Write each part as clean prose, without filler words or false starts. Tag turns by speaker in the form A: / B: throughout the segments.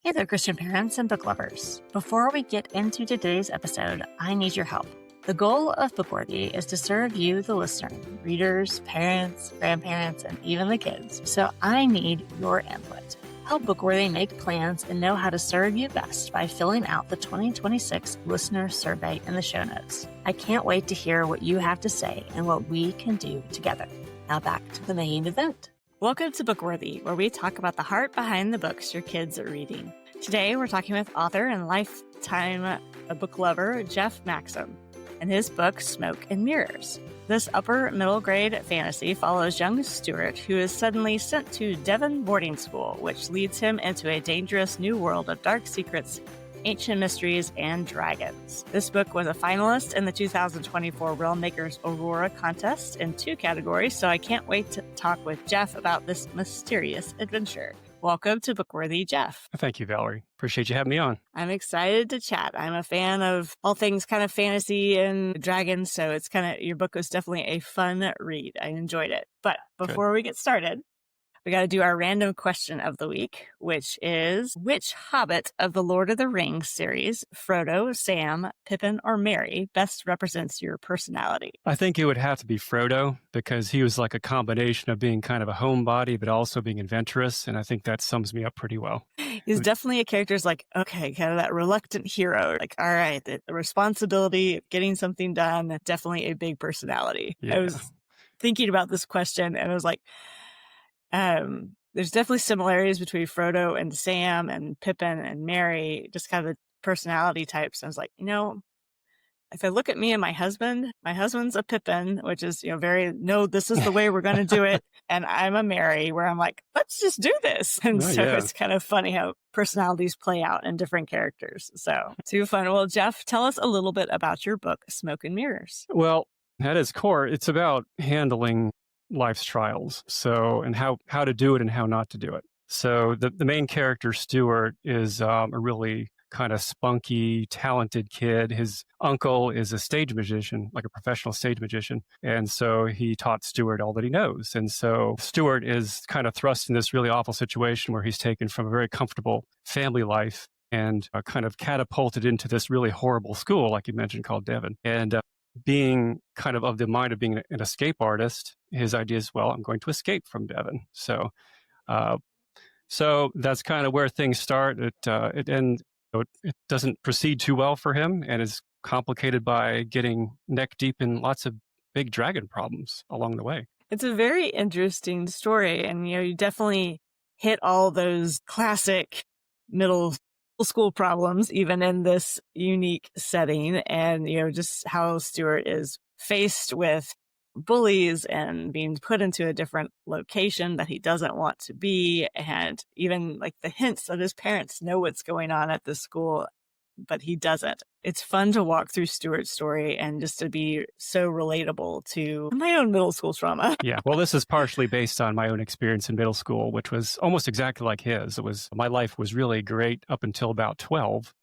A: Hey there, Christian parents and book lovers. Before we get into today's episode, I need your help. The goal of Bookworthy is to serve you, the listener, readers, parents, grandparents, and even the kids. So I need your input. Help Bookworthy make plans and know how to serve you best by filling out the 2026 listener survey in the show notes. I can't wait to hear what you have to say and what we can do together. Now back to the main event. Welcome to Bookworthy, where we talk about the heart behind the books your kids are reading. Today, we're talking with author and lifetime book lover, Jeff Maxam, and his book, Smoke and Mirrors. This upper middle grade fantasy follows young Stuart, who is suddenly sent to Devon boarding school, which leads him into a dangerous new world of dark secrets, ancient mysteries, and dragons. This book was a finalist in the 2024 Realm Makers Aurora Contest in 2 categories, so I can't wait to talk with Jeff about this mysterious adventure. Welcome to Bookworthy, Jeff.
B: Thank you, Valerie. Appreciate you having me on.
A: I'm excited to chat. I'm a fan of all things kind of fantasy and dragons, so it's your book was definitely a fun read. I enjoyed it. But before we get started, we got to do our random question of the week, which is, which Hobbit of the Lord of the Rings series, Frodo, Sam, Pippin, or Merry, best represents your personality?
B: I think it would have to be Frodo, because he was like a combination of being kind of a homebody, but also being adventurous. And I think that sums me up pretty well.
A: He's definitely a character who's like, okay, kind of that reluctant hero. Like, all right, the responsibility of getting something done, definitely a big personality.
B: Yeah.
A: I was thinking about this question and I was like, there's definitely similarities between Frodo and Sam and Pippin and Merry, just kind of the personality types. I was like, if I look at me and my husband's a Pippin, which is, this is the way we're going to do it. And I'm a Merry, where I'm like, let's just do this. And It's kind of funny how personalities play out in different characters. So too fun. Well, Jeff, tell us a little bit about your book, Smoke and Mirrors.
B: Well, at its core, it's about handling life's trials. And how to do it and how not to do it. So the main character, Stuart, is a really kind of spunky, talented kid. His uncle is a stage magician, like a professional stage magician. And so he taught Stuart all that he knows. And so Stuart is kind of thrust in this really awful situation where he's taken from a very comfortable family life and kind of catapulted into this really horrible school, like you mentioned, called Devon. And being kind of the mind of being an escape artist, his idea is, well, I'm going to escape from Devon. So that's kind of where things start. It doesn't proceed too well for him and is complicated by getting neck deep in lots of big dragon problems along the way.
A: It's a very interesting story. And, you definitely hit all those classic middle school problems, even in this unique setting. And, just how Stuart is faced with bullies and being put into a different location that he doesn't want to be. And even like the hints that his parents know what's going on at the school, but he doesn't. It's fun to walk through Stuart's story and just to be so relatable to my own middle school trauma.
B: Yeah. Well, this is partially based on my own experience in middle school, which was almost exactly like his. My life was really great up until about 12.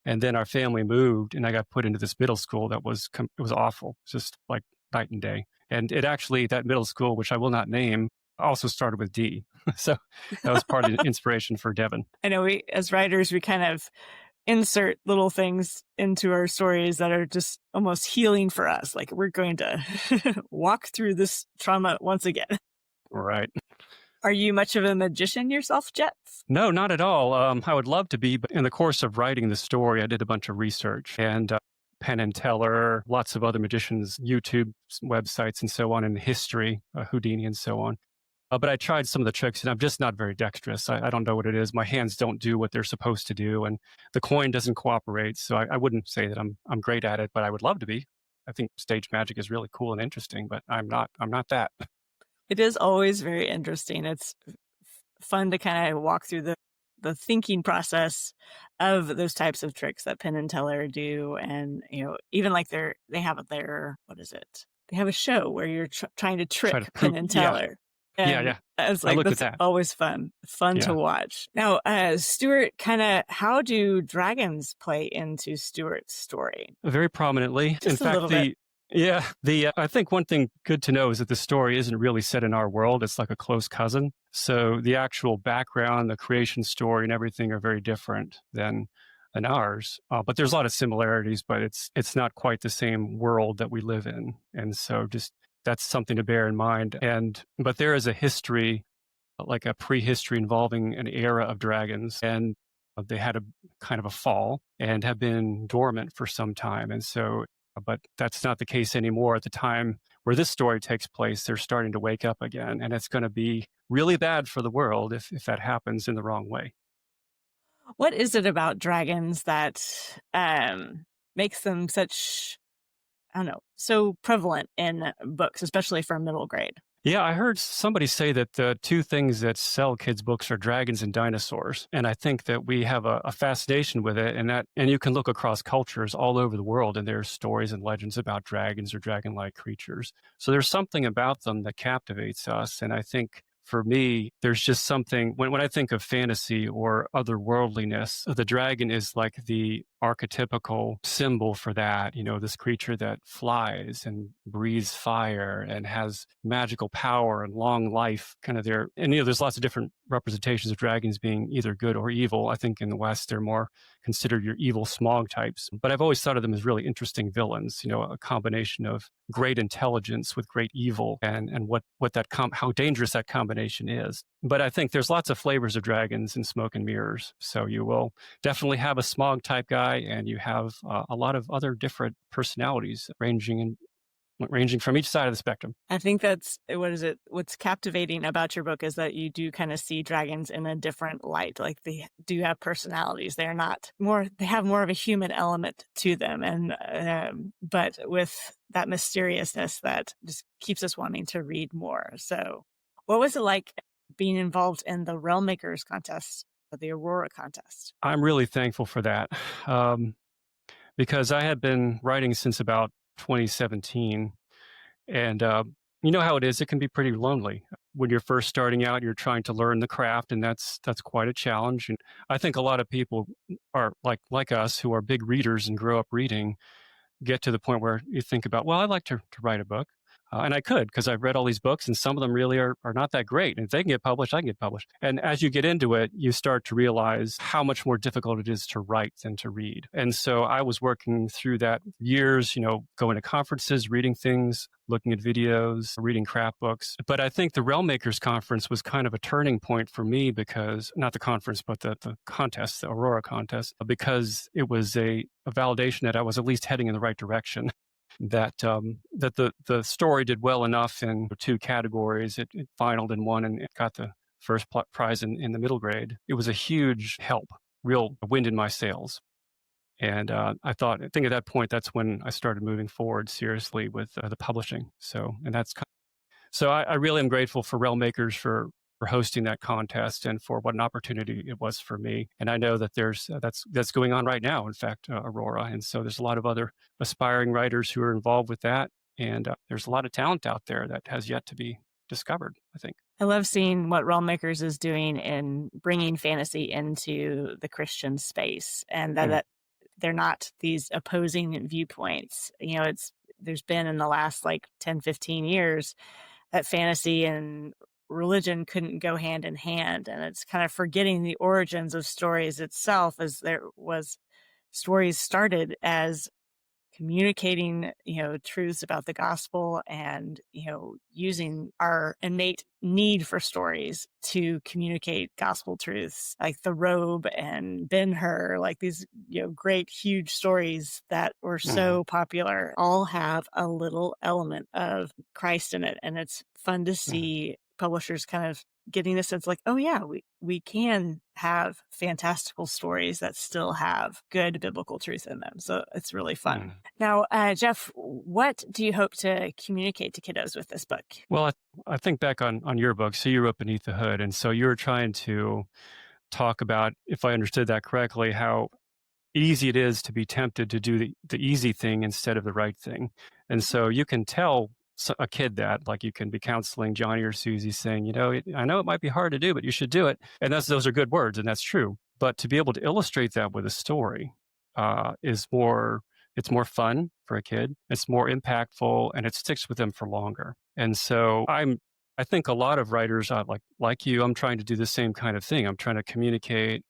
B: And then our family moved and I got put into this middle school it was awful. Just like night and day. And that middle school, which I will not name, also started with D. So that was part of the inspiration for Devon.
A: I know as writers, we kind of insert little things into our stories that are just almost healing for us. Like we're going to walk through this trauma once again.
B: Right.
A: Are you much of a magician yourself, Jeff?
B: No, not at all. I would love to be, but in the course of writing the story, I did a bunch of research and Penn and Teller, lots of other magicians, YouTube websites and so on, and history, Houdini and so on. But I tried some of the tricks and I'm just not very dexterous. I don't know what it is. My hands don't do what they're supposed to do and the coin doesn't cooperate. So I wouldn't say that I'm great at it, but I would love to be. I think stage magic is really cool and interesting, but I'm not that.
A: It is always very interesting. It's fun to kind of walk through the thinking process of those types of tricks that Penn and Teller do. And, even like they have a show where you're trying to trick Penn and Teller.
B: Yeah.
A: It's like, that's always fun to watch. Now, Stuart, how do dragons play into Stuart's story?
B: Very prominently.
A: Just in fact,
B: I think one thing good to know is that the story isn't really set in our world. It's like a close cousin. So the actual background, the creation story, and everything are very different than ours. But there's a lot of similarities, but it's not quite the same world that we live in. And so just that's something to bear in mind. But there is a history, like a prehistory involving an era of dragons, and they had a kind of a fall and have been dormant for some time. And so, but that's not the case anymore. At the time where this story takes place, they're starting to wake up again, and it's going to be really bad for the world if that happens in the wrong way.
A: What is it about dragons that makes them such, I don't know, so prevalent in books, especially for middle grade?
B: Yeah, I heard somebody say that the two things that sell kids' books are dragons and dinosaurs. And I think that we have a fascination with it, and you can look across cultures all over the world, and there's stories and legends about dragons or dragon-like creatures. So there's something about them that captivates us. And I think for me, there's just something when I think of fantasy or otherworldliness, the dragon is like the archetypical symbol for that. This creature that flies and breathes fire and has magical power and long life, kind of there. And there's lots of different representations of dragons being either good or evil. I think in the West they're more considered your evil smog types, but I've always thought of them as really interesting villains. A combination of great intelligence with great evil, and how dangerous that combination is. But I think there's lots of flavors of dragons in Smoke and Mirrors. So you will definitely have a smog type guy, and you have a lot of other different personalities ranging from each side of the spectrum.
A: I think what's captivating about your book is that you do kind of see dragons in a different light. Like they do have personalities. They have more of a human element to them. And, but with that mysteriousness that just keeps us wanting to read more. So what was it like being involved in the Realm Makers Contest, or the Aurora Contest?
B: I'm really thankful for that, because I had been writing since about 2017. And you know how it is. It can be pretty lonely. When you're first starting out, you're trying to learn the craft, and that's quite a challenge. And I think a lot of people are like us, who are big readers and grow up reading, get to the point where you think about, well, I'd like to write a book. And I could, because I've read all these books, and some of them really are not that great. And if they can get published, I can get published. And as you get into it, you start to realize how much more difficult it is to write than to read. And so I was working through that years, going to conferences, reading things, looking at videos, reading craft books. But I think the Realm Makers Conference was kind of a turning point for me, because, not the conference, but the contest, the Aurora Contest, because it was a validation that I was at least heading in the right direction. That the story did well enough in two categories. It finaled in one, and it got the first prize in the middle grade. It was a huge help, real wind in my sails. And I think at that point, that's when I started moving forward seriously with the publishing. So I really am grateful for Realm Makers for hosting that contest, and for what an opportunity it was for me. And I know that that's going on right now, in fact, Aurora. And so there's a lot of other aspiring writers who are involved with that. And there's a lot of talent out there that has yet to be discovered, I think.
A: I love seeing what Realm Makers is doing in bringing fantasy into the Christian space, and that they're not these opposing viewpoints. There's been in the last 10, 15 years that fantasy and religion couldn't go hand in hand. And it's kind of forgetting the origins of stories itself, as stories started as communicating, truths about the gospel, and, using our innate need for stories to communicate gospel truths, like the robe and Ben-Hur, like these, great, huge stories that were so popular, all have a little element of Christ in it. And it's fun to see publishers kind of getting a sense like, oh yeah, we can have fantastical stories that still have good biblical truth in them. So it's really fun. Now, Jeff, what do you hope to communicate to kiddos with this book?
B: Well, I think back on your book. So you wrote Beneath the Hood. And so you were trying to talk about, if I understood that correctly, how easy it is to be tempted to do the easy thing instead of the right thing. And so you can tell a kid that, like, you can be counseling Johnny or Susie saying, I know it might be hard to do, but you should do it. And those are good words, and that's true. But to be able to illustrate that with a story it's more fun for a kid. It's more impactful, and it sticks with them for longer. And so I I think a lot of writers, like you, I'm trying to do the same kind of thing. I'm trying to communicate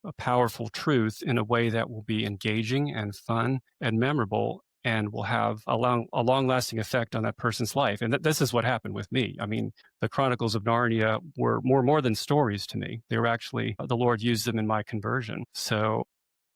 B: a powerful truth in a way that will be engaging and fun and memorable and will have a long-lasting effect on that person's life. And this is what happened with me. I mean, the Chronicles of Narnia were more than stories to me. They were actually, the Lord used them in my conversion. So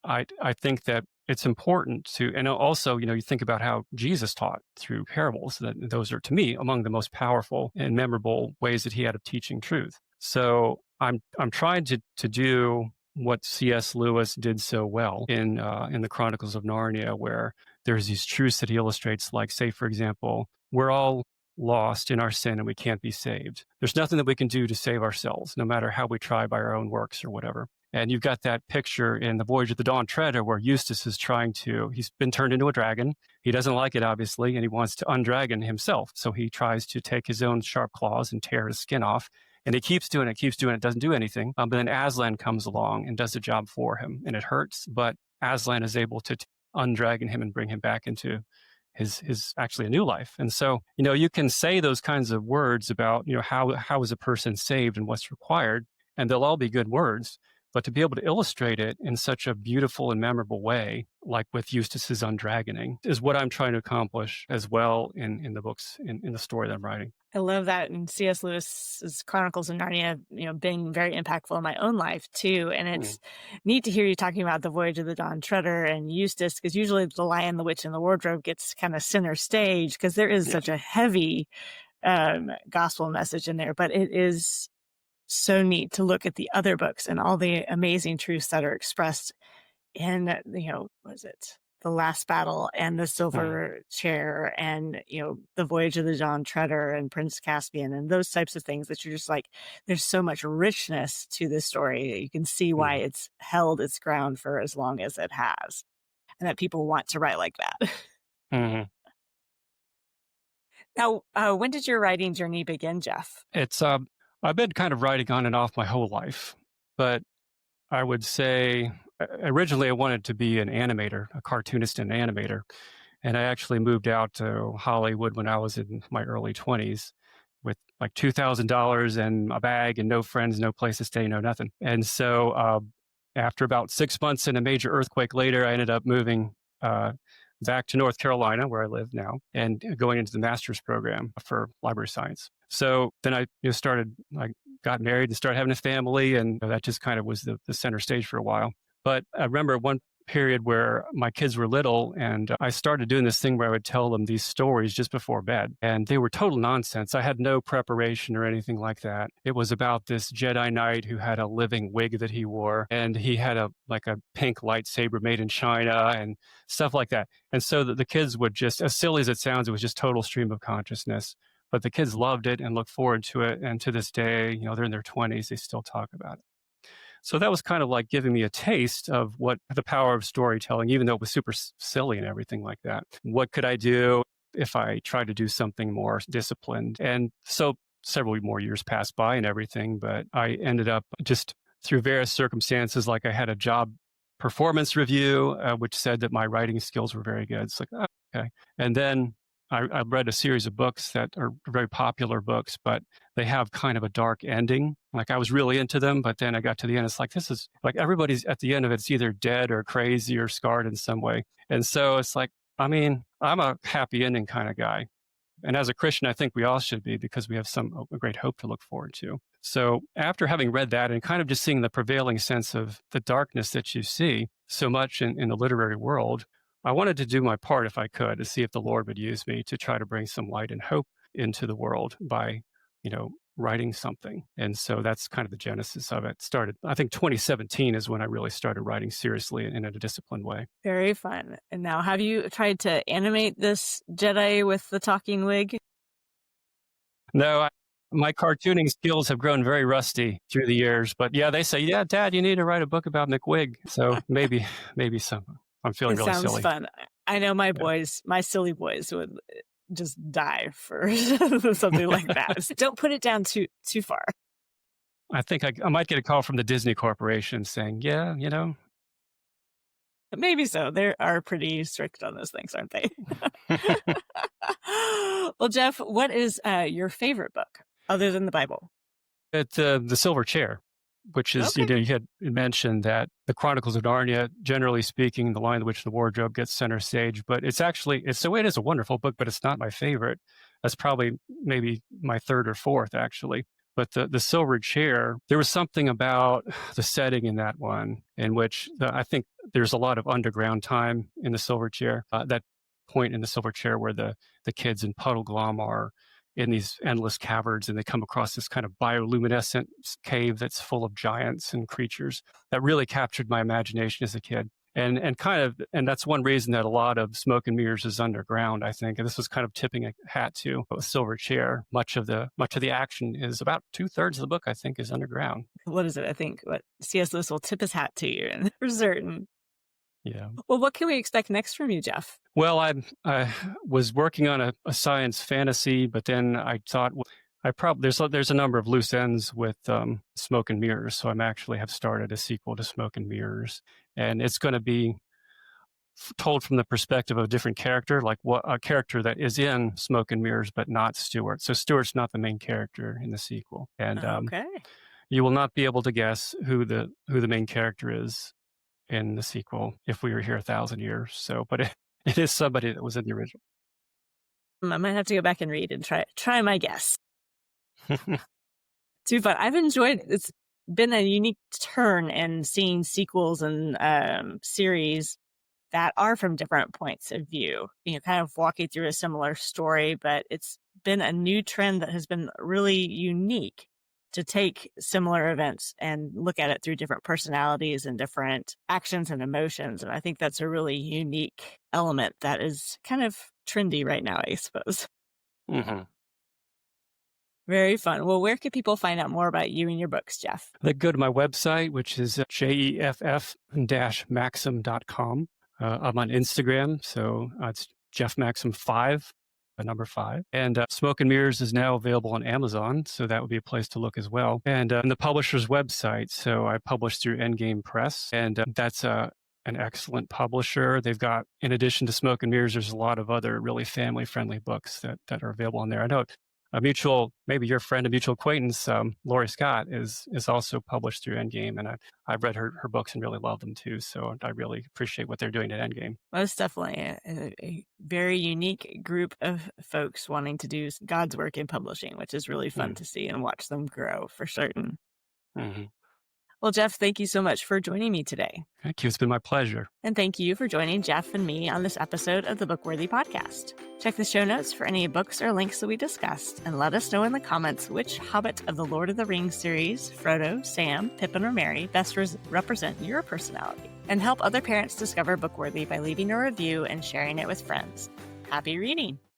B: I think that it's important to, and also, you think about how Jesus taught through parables, that those are, to me, among the most powerful and memorable ways that he had of teaching truth. So I'm trying to do what C.S. Lewis did so well in the Chronicles of Narnia, where there's these truths that he illustrates, like, say, for example, we're all lost in our sin and we can't be saved. There's nothing that we can do to save ourselves, no matter how we try by our own works or whatever. And you've got that picture in The Voyage of the Dawn Treader where Eustace is he's been turned into a dragon. He doesn't like it, obviously, and he wants to undragon himself. So he tries to take his own sharp claws and tear his skin off. And he keeps doing it, doesn't do anything. But then Aslan comes along and does the job for him. And it hurts, but Aslan is able to undragon him and bring him back into his actually a new life. And so, you can say those kinds of words about, how is a person saved and what's required, and they'll all be good words. But to be able to illustrate it in such a beautiful and memorable way, like with Eustace's undragoning, is what I'm trying to accomplish as well in the books, in the story that I'm writing.
A: I love that. And C.S. Lewis's Chronicles of Narnia, being very impactful in my own life too. And it's neat to hear you talking about The Voyage of the Dawn Treader and Eustace, because usually The Lion, the Witch, and the Wardrobe gets kind of center stage because there is such a heavy gospel message in there. But it is so neat to look at the other books and all the amazing truths that are expressed in, what is it? The Last Battle and the Silver Chair and, The Voyage of the Dawn Treader and Prince Caspian and those types of things that you're just like, there's so much richness to this story that you can see why it's held its ground for as long as it has, and that people want to write like that.
B: Mm-hmm.
A: Now, when did your writing journey begin, Jeff?
B: It's, I've been kind of writing on and off my whole life, but I would say originally I wanted to be an animator, a cartoonist and animator. And I actually moved out to Hollywood when I was in my early 20s with like $2,000 and a bag and no friends, no place to stay, no nothing. And so after about 6 months and a major earthquake later, I ended up moving back to North Carolina, where I live now, and going into the master's program for library science. So then I got married and started having a family, and that just kind of was the center stage for a while. But I remember one period where my kids were little, and I started doing this thing where I would tell them these stories just before bed, and they were total nonsense. I had no preparation or anything like that. It was about this Jedi Knight who had a living wig that he wore, and he had a pink lightsaber made in China and stuff like that. And so the kids would just, as silly as it sounds, it was just total stream of consciousness. But the kids loved it and looked forward to it. And to this day, they're in their 20s, they still talk about it. So that was kind of like giving me a taste of what the power of storytelling, even though it was super silly and everything like that. What could I do if I tried to do something more disciplined? And so several more years passed by and everything, but I ended up just through various circumstances, like I had a job performance review, which said that my writing skills were very good. It's like, oh, okay. And then I read a series of books that are very popular books, but they have kind of a dark ending. Like I was really into them, but then I got to the end. It's like, this is like everybody's at the end of it's either dead or crazy or scarred in some way. And so it's like, I mean, I'm a happy ending kind of guy. And as a Christian, I think we all should be, because we have a great hope to look forward to. So after having read that and kind of just seeing the prevailing sense of the darkness that you see so much in the literary world, I wanted to do my part, if I could, to see if the Lord would use me to try to bring some light and hope into the world by, writing something. And so that's kind of the genesis of it. Started, I think 2017 is when I really started writing seriously and in a disciplined way.
A: Very fun. And now, have you tried to animate this Jedi with the talking wig?
B: No, my cartooning skills have grown very rusty through the years. But yeah, they say, yeah, Dad, you need to write a book about McWig. So maybe some. I'm feeling really silly.
A: It sounds fun. I know my boys, my silly boys would just die for something like that. Don't put it down too far.
B: I think I might get a call from the Disney Corporation saying, yeah,
A: Maybe so. They are pretty strict on those things, aren't they? Well, Jeff, what is your favorite book? other than the Bible?
B: At the Silver Chair, which is,
A: Okay.
B: you had mentioned that the Chronicles of Narnia, generally speaking, The Lion, the Witch, and the Wardrobe gets center stage, but it is a wonderful book, but it's not my favorite. That's probably maybe my third or fourth, actually. But the Silver Chair, there was something about the setting in that one in which I think there's a lot of underground time in the Silver Chair. That point in the Silver Chair where the kids in Puddleglum are in these endless caverns, and they come across this kind of bioluminescent cave that's full of giants and creatures. That really captured my imagination as a kid. And that's one reason that a lot of Smoke and Mirrors is underground, I think. And this was kind of tipping a hat to a Silver Chair. Much of the action is about 2/3 of the book, I think, is underground.
A: What is it? I think what C.S. Lewis will tip his hat to you, and for certain.
B: Yeah.
A: Well, what can we expect next from you, Jeff?
B: Well, I was working on a science fantasy, but then I thought, well, there's a number of loose ends with Smoke and Mirrors, so I'm actually have started a sequel to Smoke and Mirrors, and it's going to be told from the perspective of a different character, like a character that is in Smoke and Mirrors, but not Stuart. So Stuart's not the main character in the sequel, and
A: Okay.
B: you will not be able to guess who the main character is in the sequel if we were here 1,000 years. So, but it is somebody that was in the original.
A: I might have to go back and read and try my guess. Too fun. I've enjoyed it. It's been a unique turn in seeing sequels and series that are from different points of view, kind of walking through a similar story, but it's been a new trend that has been really unique to take similar events and look at it through different personalities and different actions and emotions. And I think that's a really unique element that is kind of trendy right now, I suppose.
B: Mm-hmm.
A: Very fun. Well, where can people find out more about you and your books, Jeff?
B: They go to my website, which is jeff-maxam.com. I'm on Instagram, so it's Jeff Maxam 5, number 5. And Smoke and Mirrors is now available on Amazon, so that would be a place to look as well. And the publisher's website, so I publish through Endgame Press, and that's an excellent publisher. They've got, in addition to Smoke and Mirrors, there's a lot of other really family-friendly books that are available on there. I know maybe your friend, a mutual acquaintance, Lori Scott, is also published through Endgame, and I've read her books and really love them too. So I really appreciate what they're doing at Endgame.
A: Most definitely a very unique group of folks wanting to do God's work in publishing, which is really fun to see and watch them grow for certain.
B: Mm-hmm.
A: Well, Jeff, thank you so much for joining me today.
B: Thank you. It's been my pleasure.
A: And thank you for joining Jeff and me on this episode of the Bookworthy podcast. Check the show notes for any books or links that we discussed, and let us know in the comments which Hobbit of the Lord of the Rings series, Frodo, Sam, Pippin, or Merry, best represent your personality. And help other parents discover Bookworthy by leaving a review and sharing it with friends. Happy reading!